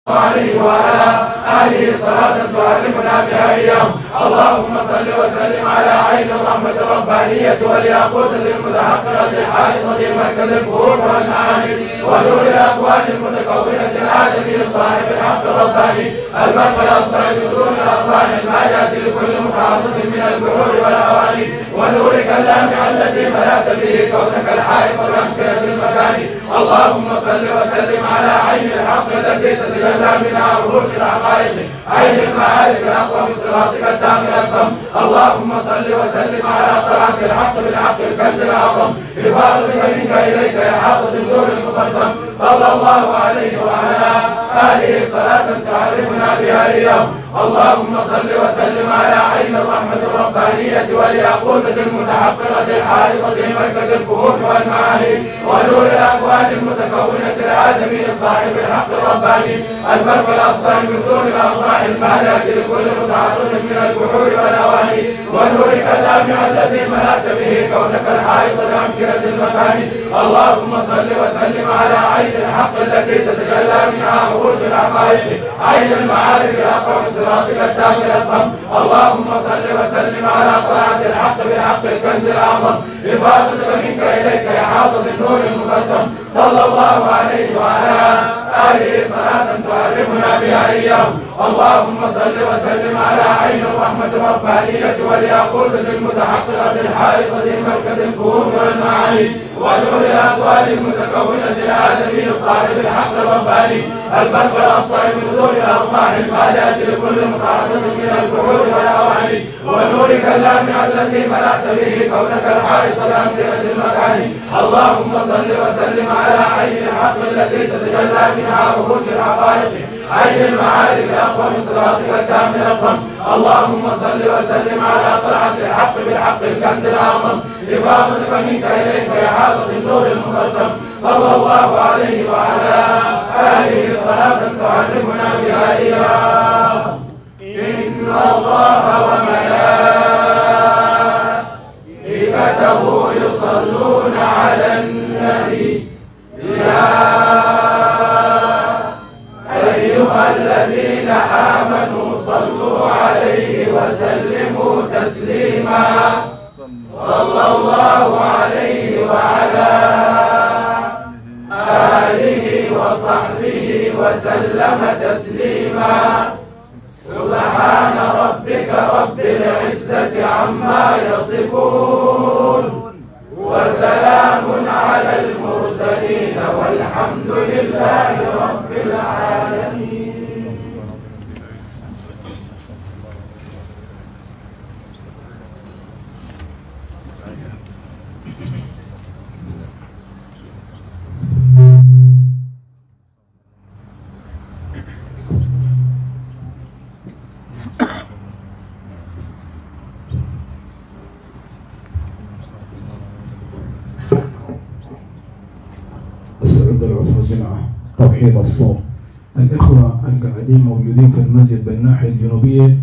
عليه وعلى آله صلاة تعلمنا بها إياه. اللهم صل وسلم على عين الرحمة الربانية والياقوتة المتحققة الحائطة مركز الفهوم والمعاني ونور الأكوان المتكونة الآدمي صاحب الحق الرباني البرق الأصفر بدون الأرواح المالية لكل متعرض من البحور والأواني ونورك اللامع الذي ملأت به كونك الحائط بأمكنة المكان. اللهم صل وسلم على عين الحق التي تتجلى منها وحوش الحقائق عين المعارف الأقوى من صراطك التام الأسلم. اللهم صل وسلم على طلعة الحق بالحق الكنز الأعظم إفاضتك منك إليك إحاطة النور المقسم صلى الله عليه وعلى آله صلاة تعرفنا بها إياه. اللهم صل وسلم على عين الرحمة الربانية والياقوتة المتحققة الحائطة مركز الفهوم والمعاني ونور الأكوان المتكونة الآدمي صاحب الحق الرباني البرق الأصفر من دون الأرواح المالية لكل متعرض من البحور والأواني ونورك اللامع الذي ملأت به كونك الحائط بأمكنة المكان. اللهم صل وسلم على عين الحق التي تتجلى منها وحوش الحقائق عين المعارف الأقوى من صراطك التام الأسلم. اللهم صل وسلم على طلعة الحق بالحق الكنز الأعظم إفاضتك منك إليك إحاطة النور المقسم صلى الله عليه وعلى آله صلاة تعرفنا بها إياه. اللهم صل وسلم على عين الرحمة الربانية والياقوتة المتحققة الحائطة مركز الفهوم والمعاني ونور الأقوال المتكونة الآدمي صاحب الحق الرباني البرق الأصفر من دون الأرواح المالية لكل متعرض من البحور والأواني ونورك اللامع الذي ملأت به كونك الحائط بأمكنة المكان. اللهم صل وسلم على عين الحق التي تتجلى منها وحوش الحقائق عين المعارف الأقوى من صراطك التام الأصم. اللهم صل وسلم على طلعة الحق بالحق الكنز الأعظم إفاضتك منك إليك إحاطة النور المقسم صلى الله عليه وعلى آله صلاة تعرفنا بها إياه. إن الله وملائكته يصلون على النبي يا أيها الذين آمنوا صلوا عليه وسلموا تسليما صلى الله عليه وعلى آله وصحبه وسلم تسليما. سبحان ربك رب العزة عما يصفون وسلام على المرسلين والحمد لله رب العالمين. السعود العصر الجماعة توحيد الصوت. الإخوة القاعدين موجودين في المسجد بالناحية الجنوبية